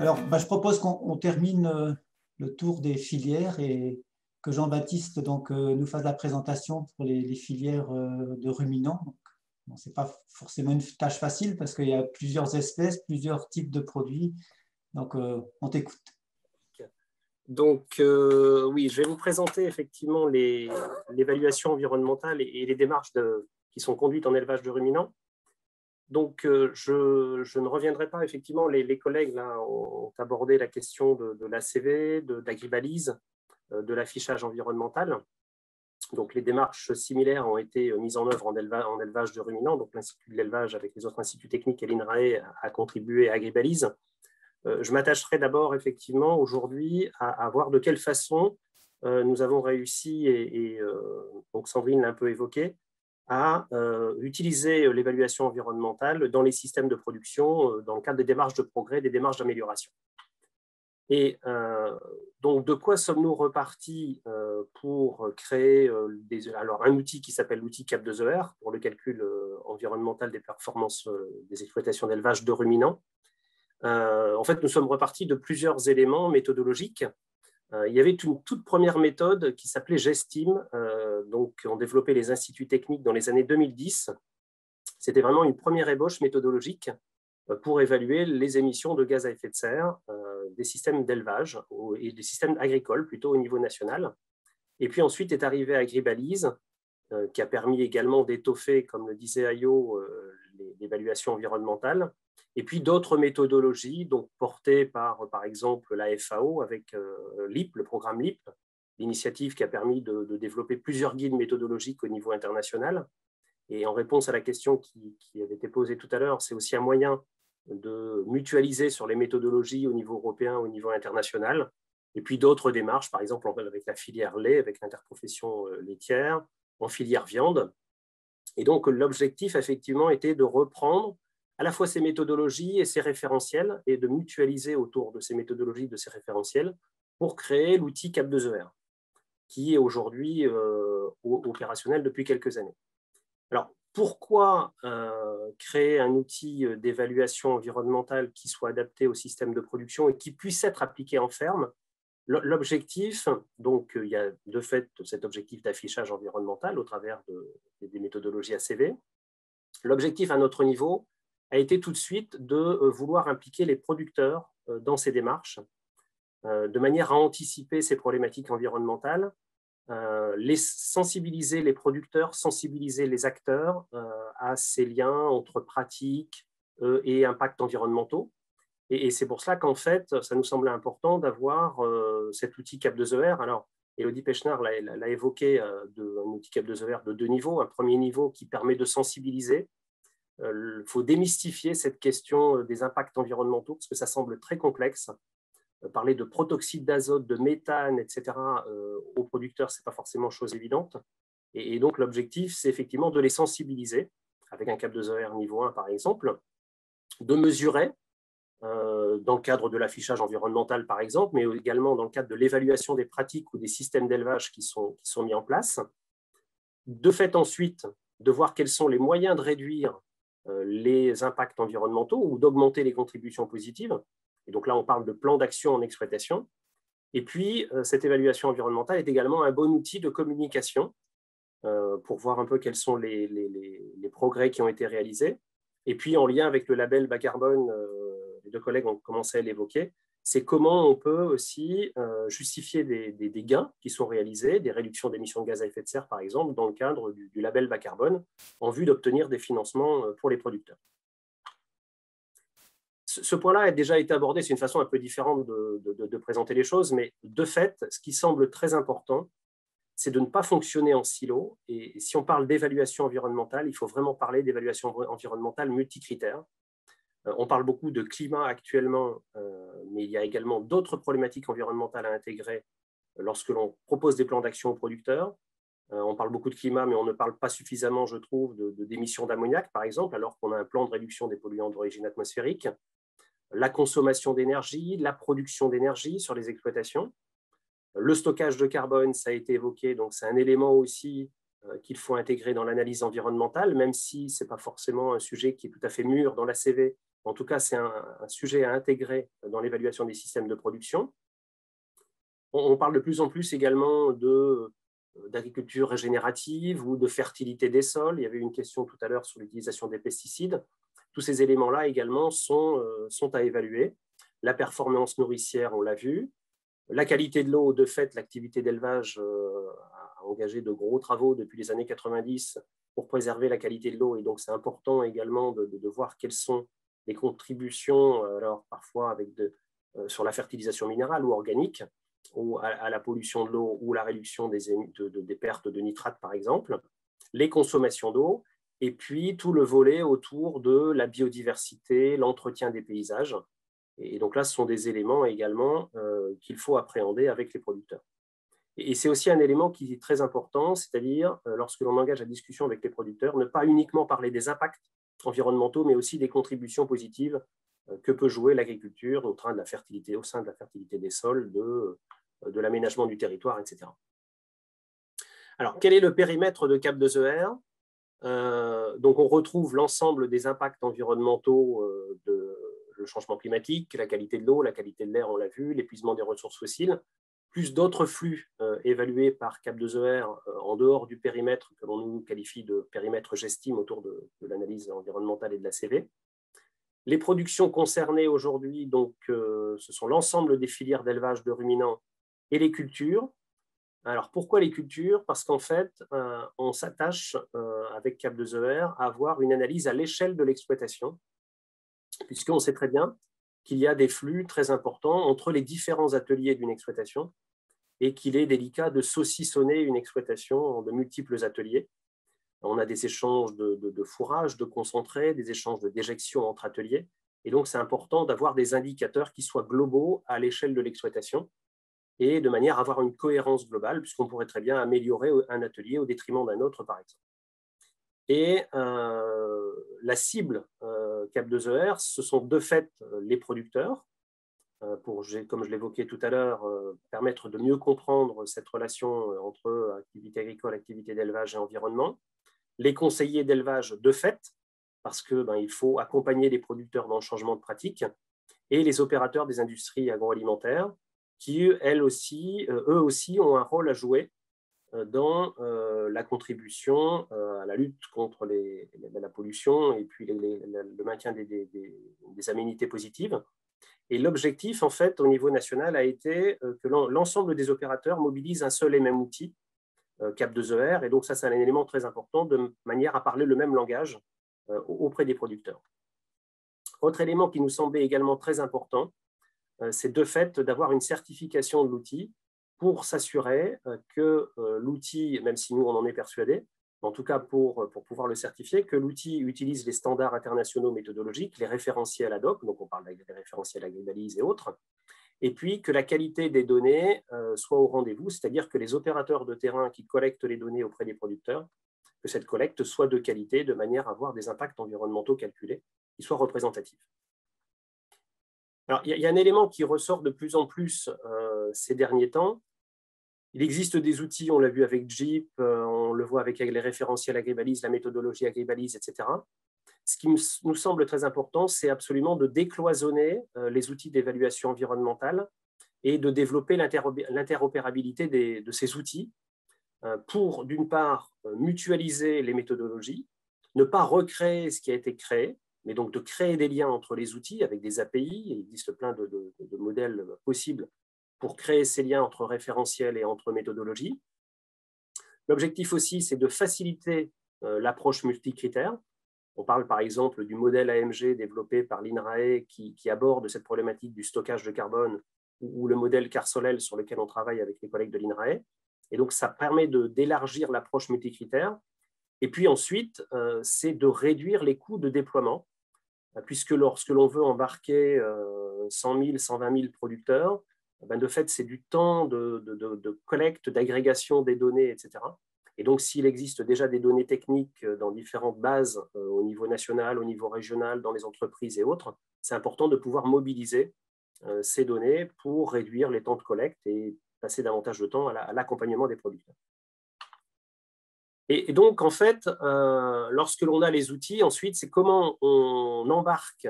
Alors, je propose qu'on termine le tour des filières et que Jean-Baptiste nous fasse la présentation pour les filières de ruminants. Bon, ce n'est pas forcément une tâche facile parce qu'il y a plusieurs espèces, plusieurs types de produits. Donc, on t'écoute. Donc, oui, je vais vous présenter effectivement l'évaluation environnementale et les démarches qui sont conduites en élevage de ruminants. Donc, je ne reviendrai pas, effectivement, les collègues là, ont abordé la question de l'ACV, de l'agribalise, de l'affichage environnemental. Donc, les démarches similaires ont été mises en œuvre en élevage de ruminants. Donc, l'Institut de l'élevage, avec les autres instituts techniques et l'INRAE, a contribué à Agribalise. Je m'attacherai d'abord, effectivement, aujourd'hui, à voir de quelle façon nous avons réussi, donc Sandrine l'a un peu évoqué, à utiliser l'évaluation environnementale dans les systèmes de production, dans le cadre des démarches de progrès, des démarches d'amélioration. Et donc, de quoi sommes-nous repartis pour créer un outil qui s'appelle l'outil CAP2ER pour le calcul environnemental des performances des exploitations d'élevage de ruminants. En fait, nous sommes repartis de plusieurs éléments méthodologiques. Il y avait une toute première méthode qui s'appelait GESTIM, donc ont développé les instituts techniques dans les années 2010. C'était vraiment une première ébauche méthodologique pour évaluer les émissions de gaz à effet de serre des systèmes d'élevage et des systèmes agricoles, plutôt au niveau national. Et puis ensuite est arrivé Agribalise, qui a permis également d'étoffer, comme le disait Ayo, l'évaluation environnementale. Et puis d'autres méthodologies, donc portées par exemple, la FAO avec LIP, le programme LIP, l'initiative qui a permis de développer plusieurs guides méthodologiques au niveau international. Et en réponse à la question qui avait été posée tout à l'heure, c'est aussi un moyen de mutualiser sur les méthodologies au niveau européen, au niveau international. Et puis d'autres démarches, par exemple avec la filière lait, avec l'interprofession laitière, en filière viande. Et donc l'objectif, effectivement, était de reprendre à la fois ces méthodologies et ces référentiels et de mutualiser autour de ces méthodologies, de ces référentiels pour créer l'outil CAP2ER, qui est aujourd'hui opérationnel depuis quelques années. Alors, pourquoi créer un outil d'évaluation environnementale qui soit adapté au système de production et qui puisse être appliqué en ferme? L'objectif, donc il y a de fait cet objectif d'affichage environnemental au travers des méthodologies ACV. L'objectif à notre niveau a été tout de suite de vouloir impliquer les producteurs dans ces démarches, de manière à anticiper ces problématiques environnementales, sensibiliser les producteurs, sensibiliser les acteurs à ces liens entre pratiques et impacts environnementaux. Et c'est pour cela qu'en fait, ça nous semblait important d'avoir cet outil CAP2ER. Alors, Élodie Pechnard l'a évoqué, un outil CAP2ER de 2 niveaux. Un premier niveau qui permet de sensibiliser. Il faut démystifier cette question des impacts environnementaux parce que ça semble très complexe. Parler de protoxyde d'azote, de méthane, etc. Aux producteurs, ce n'est pas forcément chose évidente. Et donc, l'objectif, c'est effectivement de les sensibiliser, avec un CAP2ER niveau 1, par exemple, de mesurer, dans le cadre de l'affichage environnemental, par exemple, mais également dans le cadre de l'évaluation des pratiques ou des systèmes d'élevage qui sont mis en place. De fait, ensuite, de voir quels sont les moyens de réduire les impacts environnementaux ou d'augmenter les contributions positives. Et donc là, on parle de plan d'action en exploitation. Et puis, cette évaluation environnementale est également un bon outil de communication pour voir un peu quels sont les progrès qui ont été réalisés. Et puis, en lien avec le label bas carbone, les 2 collègues ont commencé à l'évoquer, c'est comment on peut aussi justifier des gains qui sont réalisés, des réductions d'émissions de gaz à effet de serre, par exemple, dans le cadre du label bas carbone, en vue d'obtenir des financements pour les producteurs. Ce point-là a déjà été abordé, c'est une façon un peu différente de présenter les choses, mais de fait, ce qui semble très important, c'est de ne pas fonctionner en silo. Et si on parle d'évaluation environnementale, il faut vraiment parler d'évaluation environnementale multicritère. On parle beaucoup de climat actuellement, mais il y a également d'autres problématiques environnementales à intégrer lorsque l'on propose des plans d'action aux producteurs. On parle beaucoup de climat, mais on ne parle pas suffisamment, je trouve, d'émissions d'ammoniac, par exemple, alors qu'on a un plan de réduction des polluants d'origine atmosphérique. La consommation d'énergie, la production d'énergie sur les exploitations. Le stockage de carbone, ça a été évoqué, donc c'est un élément aussi qu'il faut intégrer dans l'analyse environnementale, même si ce n'est pas forcément un sujet qui est tout à fait mûr dans l'ACV, En tout cas, c'est un sujet à intégrer dans l'évaluation des systèmes de production. On parle de plus en plus également d'agriculture régénérative ou de fertilité des sols. Il y avait une question tout à l'heure sur l'utilisation des pesticides. Tous ces éléments-là également sont à évaluer. La performance nourricière, on l'a vu. La qualité de l'eau, de fait, l'activité d'élevage a engagé de gros travaux depuis les années 90 pour préserver la qualité de l'eau. Et donc, c'est important également de voir quelles sont les contributions, alors parfois sur la fertilisation minérale ou organique, ou à la pollution de l'eau ou la réduction des pertes de nitrates, par exemple, les consommations d'eau, et puis tout le volet autour de la biodiversité, l'entretien des paysages. Et donc là, ce sont des éléments également qu'il faut appréhender avec les producteurs. Et c'est aussi un élément qui est très important, c'est-à-dire, lorsque l'on engage la discussion avec les producteurs, ne pas uniquement parler des impacts environnementaux, mais aussi des contributions positives que peut jouer l'agriculture au sein de la fertilité des sols, de l'aménagement du territoire, etc. Alors, quel est le périmètre de CAP2ER? Donc, on retrouve l'ensemble des impacts environnementaux le changement climatique, la qualité de l'eau, la qualité de l'air, on l'a vu, l'épuisement des ressources fossiles, plus d'autres flux évalués par CAP2ER en dehors du périmètre que l'on nous qualifie de périmètre GESTIM autour de l'analyse environnementale et de la CV. Les productions concernées aujourd'hui, donc, ce sont l'ensemble des filières d'élevage de ruminants et les cultures. Alors, pourquoi les cultures? Parce qu'en fait, on s'attache avec CAP2ER à avoir une analyse à l'échelle de l'exploitation, puisqu'on sait très bien qu'il y a des flux très importants entre les différents ateliers d'une exploitation et qu'il est délicat de saucissonner une exploitation en de multiples ateliers. On a des échanges de fourrage, de concentrés, des échanges de déjection entre ateliers. Et donc, c'est important d'avoir des indicateurs qui soient globaux à l'échelle de l'exploitation et de manière à avoir une cohérence globale, puisqu'on pourrait très bien améliorer un atelier au détriment d'un autre, par exemple. Et la cible CAP2ER, ce sont de fait les producteurs, pour, comme je l'évoquais tout à l'heure, permettre de mieux comprendre cette relation entre activité agricole, activité d'élevage et environnement. Les conseillers d'élevage de fait, parce qu'il faut accompagner les producteurs dans le changement de pratique, et les opérateurs des industries agroalimentaires, qui, eux aussi, ont un rôle à jouer dans la contribution à la lutte contre la pollution et puis le maintien des aménités positives. Et l'objectif, en fait, au niveau national, a été que l'ensemble des opérateurs mobilisent un seul et même outil, CAP2ER, et donc ça, c'est un élément très important, de manière à parler le même langage auprès des producteurs. Autre élément qui nous semblait également très important, c'est de fait d'avoir une certification de l'outil pour s'assurer que l'outil, même si nous on en est persuadé, en tout cas pour pouvoir le certifier, que l'outil utilise les standards internationaux méthodologiques, les référentiels ad hoc, donc on parle des référentiels Agribalise et autres, et puis que la qualité des données soit au rendez-vous, c'est-à-dire que les opérateurs de terrain qui collectent les données auprès des producteurs, que cette collecte soit de qualité, de manière à avoir des impacts environnementaux calculés qui soient représentatifs. Alors, il y a un élément qui ressort de plus en plus ces derniers temps. Il existe des outils, on l'a vu avec JIP, on le voit avec les référentiels Agribalise, la méthodologie Agribalise, etc. Ce qui nous semble très important, c'est absolument de décloisonner les outils d'évaluation environnementale et de développer l'interopérabilité de ces outils pour, d'une part, mutualiser les méthodologies, ne pas recréer ce qui a été créé, mais donc de créer des liens entre les outils avec des API. Il existe plein de modèles possibles pour créer ces liens entre référentiels et entre méthodologies. L'objectif aussi, c'est de faciliter l'approche multicritère. On parle par exemple du modèle AMG développé par l'INRAE qui aborde cette problématique du stockage de carbone, ou le modèle CARSOLEL sur lequel on travaille avec les collègues de l'INRAE. Et donc, ça permet d'élargir l'approche multicritère. Et puis ensuite, c'est de réduire les coûts de déploiement, puisque lorsque l'on veut embarquer 100 000, 120 000 producteurs, de fait, c'est du temps de collecte, d'agrégation des données, etc. Et donc, s'il existe déjà des données techniques dans différentes bases au niveau national, au niveau régional, dans les entreprises et autres, c'est important de pouvoir mobiliser ces données pour réduire les temps de collecte et passer davantage de temps à l'accompagnement des producteurs. Et donc, en fait, lorsque l'on a les outils, ensuite, c'est comment on embarque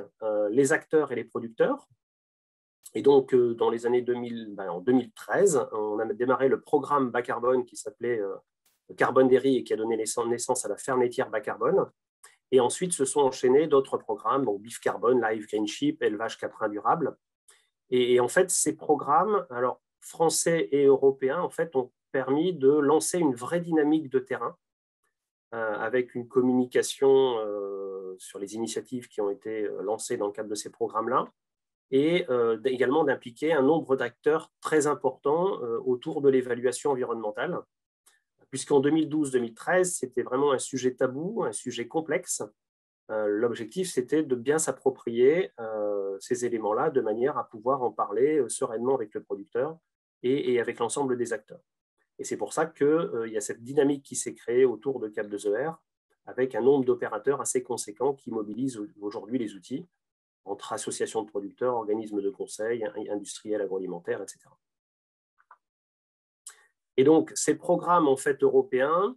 les acteurs et les producteurs. Et donc, dans les années 2000, en 2013, on a démarré le programme bas carbone qui s'appelait Carbone Dairy et qui a donné naissance à la ferme laitière bas carbone. Et ensuite, se sont enchaînés d'autres programmes, donc Beef Carbone, Live Green Sheep, élevage caprin durable. Et en fait, ces programmes, alors français et européens, en fait, ont permis de lancer une vraie dynamique de terrain avec une communication sur les initiatives qui ont été lancées dans le cadre de ces programmes-là, et également d'impliquer un nombre d'acteurs très important autour de l'évaluation environnementale, puisqu'en 2012-2013, c'était vraiment un sujet tabou, un sujet complexe. L'objectif, c'était de bien s'approprier ces éléments-là de manière à pouvoir en parler sereinement avec le producteur et avec l'ensemble des acteurs. Et c'est pour ça qu'il y a cette dynamique qui s'est créée autour de Cap2ER, avec un nombre d'opérateurs assez conséquent qui mobilisent aujourd'hui les outils entre associations de producteurs, organismes de conseil, industriels, agroalimentaires, etc. Et donc, ces programmes en fait, européens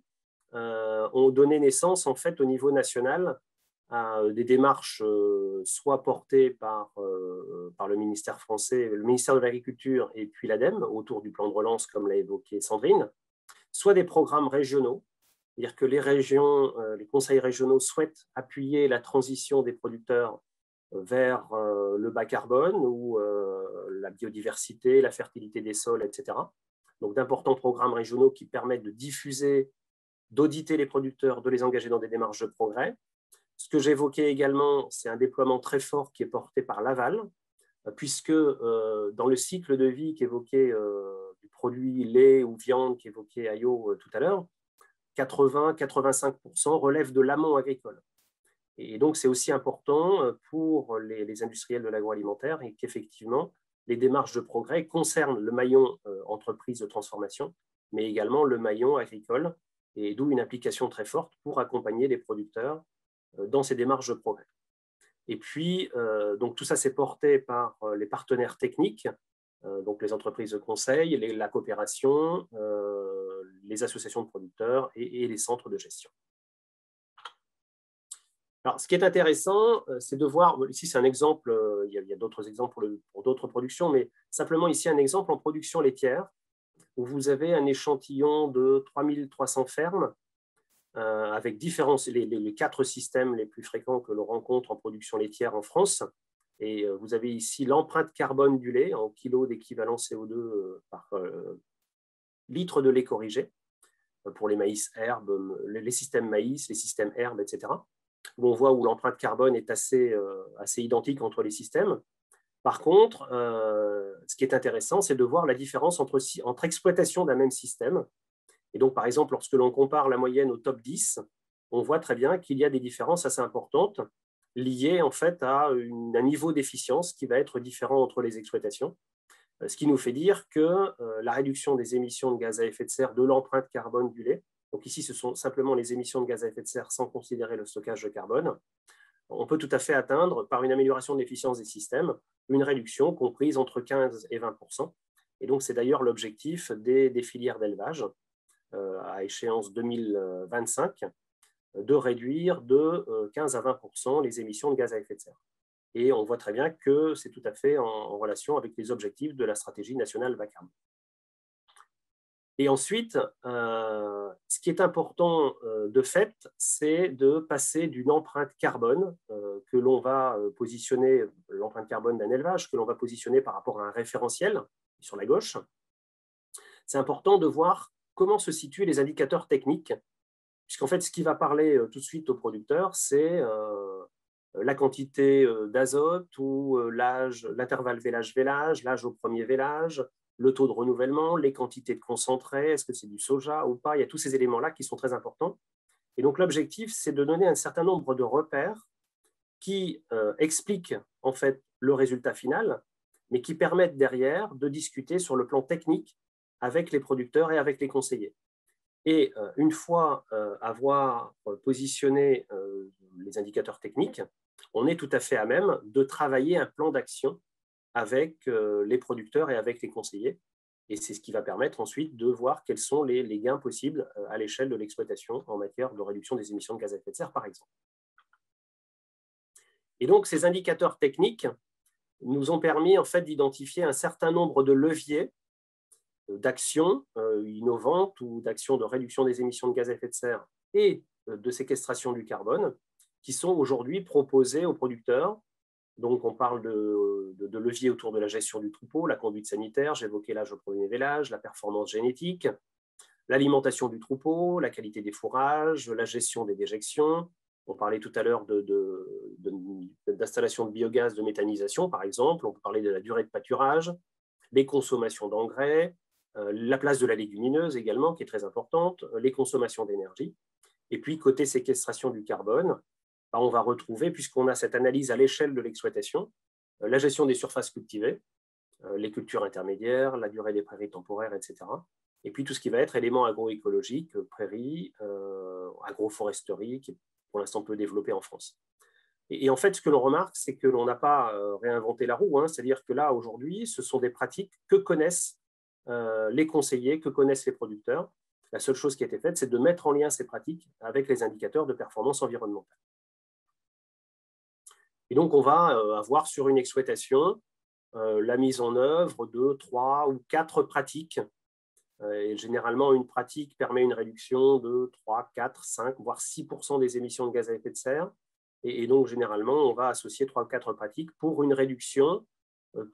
ont donné naissance en fait, au niveau national à des démarches soit portées par le ministère français, le ministère de l'Agriculture et puis l'ADEME, autour du plan de relance, comme l'a évoqué Sandrine, soit des programmes régionaux, c'est-à-dire que les régions, les conseils régionaux souhaitent appuyer la transition des producteurs vers le bas carbone ou la biodiversité, la fertilité des sols, etc. Donc d'importants programmes régionaux qui permettent de diffuser, d'auditer les producteurs, de les engager dans des démarches de progrès. Ce que j'évoquais également, c'est un déploiement très fort qui est porté par l'aval, puisque dans le cycle de vie qu'évoquait du produit lait ou viande qu'évoquait Ayo tout à l'heure, 80-85% relèvent de l'amont agricole. Et donc, c'est aussi important pour les industriels de l'agroalimentaire et qu'effectivement, les démarches de progrès concernent le maillon entreprise de transformation, mais également le maillon agricole, et d'où une implication très forte pour accompagner les producteurs dans ces démarches de progrès. Et puis, donc tout ça, c'est porté par les partenaires techniques, donc les entreprises de conseil, la coopération, les associations de producteurs et les centres de gestion. Alors, ce qui est intéressant, c'est de voir, ici c'est un exemple, il y a d'autres exemples pour d'autres productions, mais simplement ici un exemple en production laitière, où vous avez un échantillon de 3300 fermes, avec les 4 systèmes les plus fréquents que l'on rencontre en production laitière en France. Et vous avez ici l'empreinte carbone du lait en kilos d'équivalent CO2 par litre de lait corrigé, pour les maïs herbes, les systèmes maïs, les systèmes herbes, etc., où on voit où l'empreinte carbone est assez identique entre les systèmes. Par contre, ce qui est intéressant, c'est de voir la différence entre exploitation d'un même système. Et donc, par exemple, lorsque l'on compare la moyenne au top 10, on voit très bien qu'il y a des différences assez importantes liées en fait à un niveau d'efficience qui va être différent entre les exploitations. Ce qui nous fait dire que la réduction des émissions de gaz à effet de serre de l'empreinte carbone du lait, donc ici ce sont simplement les émissions de gaz à effet de serre sans considérer le stockage de carbone, on peut tout à fait atteindre, par une amélioration de l'efficience des systèmes, une réduction comprise entre 15 et 20%. Et donc c'est d'ailleurs l'objectif des filières d'élevage à échéance 2025, de réduire de 15 à 20% les émissions de gaz à effet de serre. Et on voit très bien que c'est tout à fait en relation avec les objectifs de la stratégie nationale bas carbone. Et ensuite, ce qui est important de fait, c'est de passer d'une empreinte carbone que l'on va positionner, l'empreinte carbone d'un élevage, que l'on va positionner par rapport à un référentiel sur la gauche. C'est important de voir comment se situent les indicateurs techniques, puisqu'en fait, ce qui va parler tout de suite aux producteurs, c'est la quantité d'azote ou l'intervalle vélage-vélage, l'âge au premier vélage, le taux de renouvellement, les quantités de concentré, est-ce que c'est du soja ou pas, il y a tous ces éléments-là qui sont très importants. Et donc l'objectif, c'est de donner un certain nombre de repères qui expliquent en fait le résultat final, mais qui permettent derrière de discuter sur le plan technique avec les producteurs et avec les conseillers. Et une fois avoir positionné les indicateurs techniques, on est tout à fait à même de travailler un plan d'action avec les producteurs et avec les conseillers. Et c'est ce qui va permettre ensuite de voir quels sont les gains possibles à l'échelle de l'exploitation en matière de réduction des émissions de gaz à effet de serre, par exemple. Et donc, ces indicateurs techniques nous ont permis en fait d'identifier un certain nombre de leviers d'actions innovantes ou d'actions de réduction des émissions de gaz à effet de serre et de séquestration du carbone qui sont aujourd'hui proposés aux producteurs. Donc, on parle de leviers autour de la gestion du troupeau, la conduite sanitaire, j'évoquais l'âge au premier vélage, la performance génétique, l'alimentation du troupeau, la qualité des fourrages, la gestion des déjections. On parlait tout à l'heure d'installation de biogaz, de méthanisation, par exemple. On peut parler de la durée de pâturage, les consommations d'engrais, la place de la légumineuse également, qui est très importante, les consommations d'énergie. Et puis, côté séquestration du carbone, on va retrouver, puisqu'on a cette analyse à l'échelle de l'exploitation, la gestion des surfaces cultivées, les cultures intermédiaires, la durée des prairies temporaires, etc. Et puis tout ce qui va être éléments agroécologiques, prairies, agroforesterie, qui est pour l'instant peu développé en France. Et en fait, ce que l'on remarque, c'est que l'on n'a pas réinventé la roue, hein, c'est-à-dire que là, aujourd'hui, ce sont des pratiques que connaissent les conseillers, que connaissent les producteurs. La seule chose qui a été faite, c'est de mettre en lien ces pratiques avec les indicateurs de performance environnementale. Et donc, on va avoir sur une exploitation la mise en œuvre de 3 ou 4 pratiques. Et généralement, une pratique permet une réduction de 3, 4, 5, voire 6% des émissions de gaz à effet de serre. Et donc, généralement, on va associer 3 ou 4 pratiques pour une réduction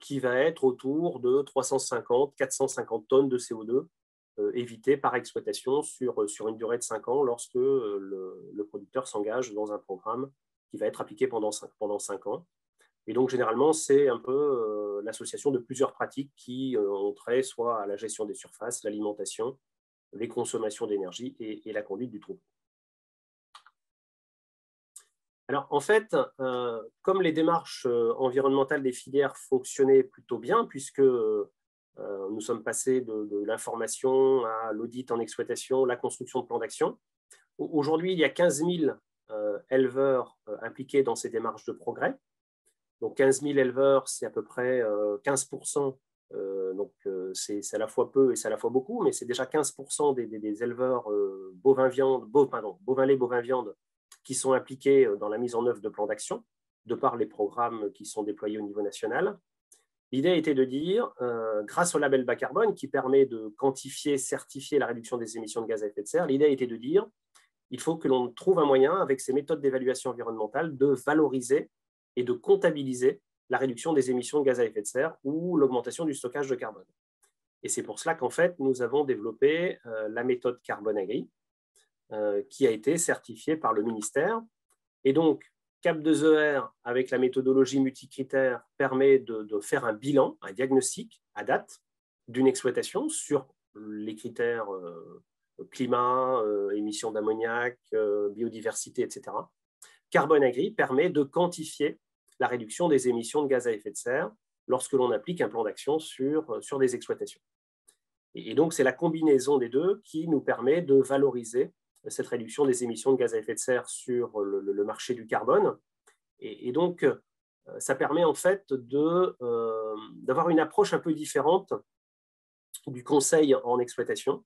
qui va être autour de 350, 450 tonnes de CO2 évitées par exploitation sur une durée de 5 ans lorsque le producteur s'engage dans un programme qui va être appliqué pendant 5 ans. Et donc, généralement, c'est un peu l'association de plusieurs pratiques qui ont trait soit à la gestion des surfaces, l'alimentation, les consommations d'énergie et la conduite du troupeau. Alors, en fait, comme les démarches environnementales des filières fonctionnaient plutôt bien, puisque nous sommes passés de l'information à l'audit en exploitation, la construction de plans d'action, aujourd'hui, il y a 15 000 éleveurs impliqués dans ces démarches de progrès. Donc 15 000 éleveurs, c'est à peu près 15%, donc c'est à la fois peu et c'est à la fois beaucoup, mais c'est déjà 15% des éleveurs bovin-lait, bovin-viande qui sont impliqués dans la mise en œuvre de plans d'action, de par les programmes qui sont déployés au niveau national. L'idée était de dire, grâce au label bas carbone qui permet de quantifier, certifier la réduction des émissions de gaz à effet de serre, l'idée était de dire, il faut que l'on trouve un moyen, avec ces méthodes d'évaluation environnementale, de valoriser et de comptabiliser la réduction des émissions de gaz à effet de serre ou l'augmentation du stockage de carbone. Et c'est pour cela qu'en fait, nous avons développé la méthode Carbone Agri, qui a été certifiée par le ministère. Et donc, CAP2ER, avec la méthodologie multicritère, permet de faire un bilan, un diagnostic à date d'une exploitation sur les critères climat, émissions d'ammoniac, biodiversité, etc. Carbone Agri permet de quantifier la réduction des émissions de gaz à effet de serre lorsque l'on applique un plan d'action sur des exploitations. Et donc, c'est la combinaison des deux qui nous permet de valoriser cette réduction des émissions de gaz à effet de serre sur le marché du carbone. Et donc, ça permet en fait d'avoir une approche un peu différente du conseil en exploitation,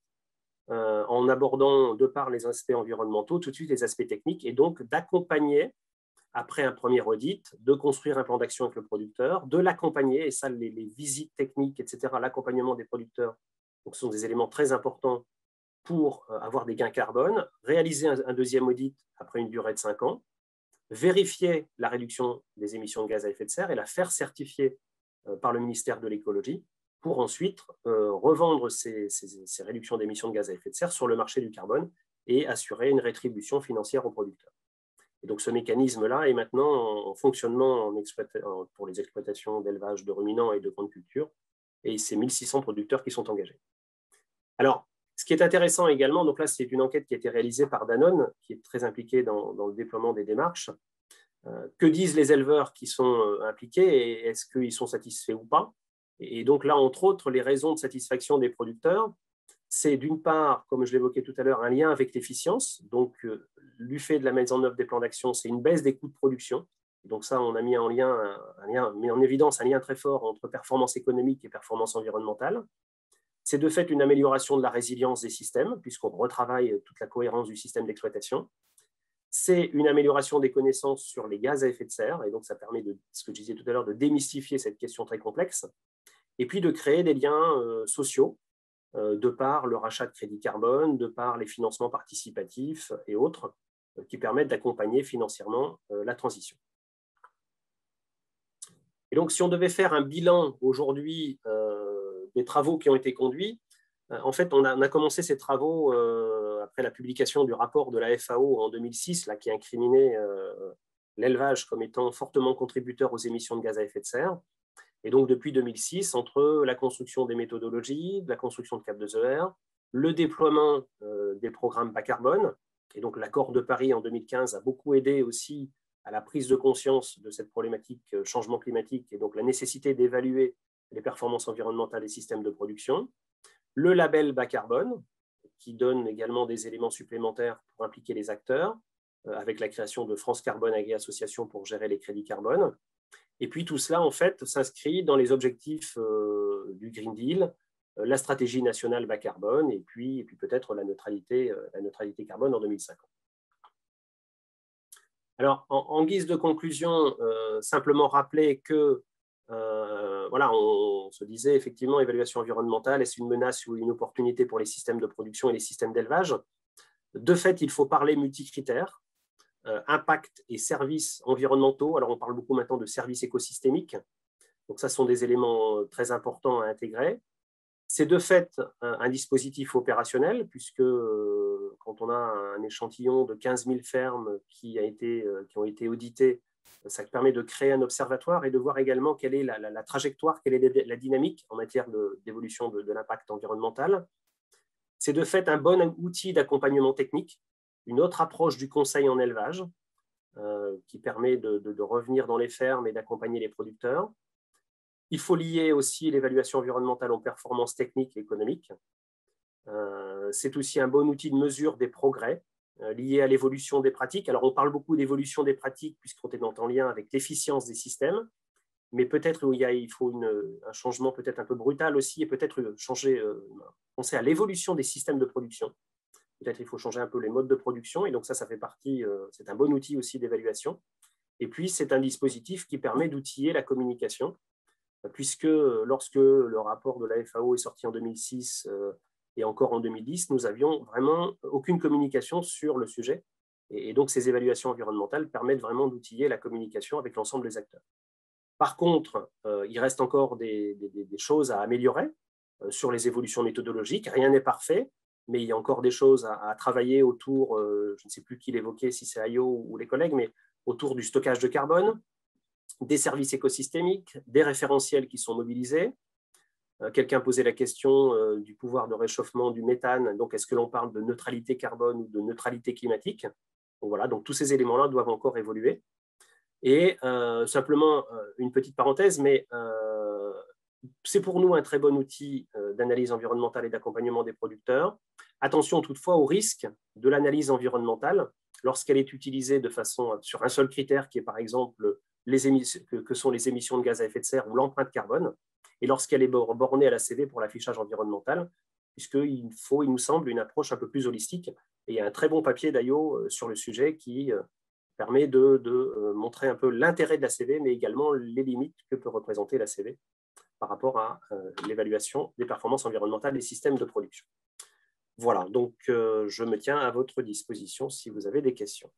en abordant de par les aspects environnementaux tout de suite les aspects techniques et donc d'accompagner après un premier audit, de construire un plan d'action avec le producteur, de l'accompagner, et ça, les visites techniques, etc., l'accompagnement des producteurs, donc ce sont des éléments très importants pour avoir des gains carbone, réaliser un deuxième audit après une durée de 5 ans, vérifier la réduction des émissions de gaz à effet de serre et la faire certifier par le ministère de l'écologie pour ensuite revendre ces réductions d'émissions de gaz à effet de serre sur le marché du carbone et assurer une rétribution financière aux producteurs. Et donc, ce mécanisme-là est maintenant en fonctionnement pour les exploitations d'élevage de ruminants et de grandes cultures, et c'est 1600 producteurs qui sont engagés. Alors, ce qui est intéressant également, donc là, c'est une enquête qui a été réalisée par Danone, qui est très impliquée dans le déploiement des démarches. Que disent les éleveurs qui sont impliqués et est-ce qu'ils sont satisfaits ou pas? Et donc là, entre autres, les raisons de satisfaction des producteurs, c'est d'une part, comme je l'évoquais tout à l'heure, un lien avec l'efficience. Donc, du fait de la mise en œuvre des plans d'action, c'est une baisse des coûts de production. Donc ça, on a mis en évidence un lien très fort entre performance économique et performance environnementale. C'est de fait une amélioration de la résilience des systèmes, puisqu'on retravaille toute la cohérence du système d'exploitation. c'est une amélioration des connaissances sur les gaz à effet de serre, et donc ça permet, ce que je disais tout à l'heure, de démystifier cette question très complexe, et puis de créer des liens sociaux, de par le rachat de crédits carbone, de par les financements participatifs et autres, qui permettent d'accompagner financièrement la transition. Et donc, si on devait faire un bilan aujourd'hui des travaux qui ont été conduits, en fait, on a commencé ces travaux après la publication du rapport de la FAO en 2006, là, qui incriminait l'élevage comme étant fortement contributeur aux émissions de gaz à effet de serre. Et donc, depuis 2006, entre la construction des méthodologies, la construction de CAP2ER, le déploiement des programmes bas carbone, et donc l'accord de Paris en 2015 a beaucoup aidé aussi à la prise de conscience de cette problématique changement climatique et donc la nécessité d'évaluer les performances environnementales des systèmes de production. Le label bas carbone, qui donne également des éléments supplémentaires pour impliquer les acteurs, avec la création de France Carbone Agri Association pour gérer les crédits carbone. Et puis tout cela, en fait, s'inscrit dans les objectifs du Green Deal, la stratégie nationale bas carbone et puis peut-être la neutralité carbone en 2050. Alors, en guise de conclusion, simplement rappeler que, voilà, on se disait effectivement, évaluation environnementale, est-ce une menace ou une opportunité pour les systèmes de production et les systèmes d'élevage? De fait, il faut parler multicritères, impact et services environnementaux. Alors, on parle beaucoup maintenant de services écosystémiques. Donc, ça sont des éléments très importants à intégrer. C'est de fait un dispositif opérationnel, puisque quand on a un échantillon de 15 000 fermes qui ont été auditées, ça permet de créer un observatoire et de voir également quelle est la trajectoire, quelle est la dynamique en matière d'évolution de l'impact environnemental. C'est de fait un bon outil d'accompagnement technique, une autre approche du conseil en élevage, qui permet de revenir dans les fermes et d'accompagner les producteurs. Il faut lier aussi l'évaluation environnementale aux performances techniques et économiques. C'est aussi un bon outil de mesure des progrès liés à l'évolution des pratiques. Alors, on parle beaucoup d'évolution des pratiques puisqu'on est en lien avec l'efficience des systèmes, mais peut-être il faut un changement peut-être un peu brutal aussi et peut-être penser à l'évolution des systèmes de production. Peut-être il faut changer un peu les modes de production et donc ça fait partie, c'est un bon outil aussi d'évaluation. Et puis, c'est un dispositif qui permet d'outiller la communication, puisque lorsque le rapport de la FAO est sorti en 2006 et encore en 2010, nous n'avions vraiment aucune communication sur le sujet. Et donc, ces évaluations environnementales permettent vraiment d'outiller la communication avec l'ensemble des acteurs. Par contre, il reste encore des choses à améliorer sur les évolutions méthodologiques. Rien n'est parfait, mais il y a encore des choses à travailler autour, je ne sais plus qui l'évoquait, si c'est Ayo ou les collègues, mais autour du stockage de carbone, des services écosystémiques, des référentiels qui sont mobilisés. Quelqu'un posait la question du pouvoir de réchauffement du méthane. Donc, est-ce que l'on parle de neutralité carbone ou de neutralité climatique? Donc, voilà, donc tous ces éléments-là doivent encore évoluer. Et simplement, une petite parenthèse, mais c'est pour nous un très bon outil d'analyse environnementale et d'accompagnement des producteurs. Attention toutefois au risque de l'analyse environnementale lorsqu'elle est utilisée de façon sur un seul critère qui est par exemple que sont les émissions de gaz à effet de serre ou l'empreinte carbone, et lorsqu'elle est bornée à l'ACV pour l'affichage environnemental, puisqu'il nous semble, une approche un peu plus holistique. Et il y a un très bon papier d'Ayo sur le sujet qui permet de montrer un peu l'intérêt de l'ACV, mais également les limites que peut représenter l'ACV par rapport à l'évaluation des performances environnementales des systèmes de production. Voilà, donc je me tiens à votre disposition si vous avez des questions.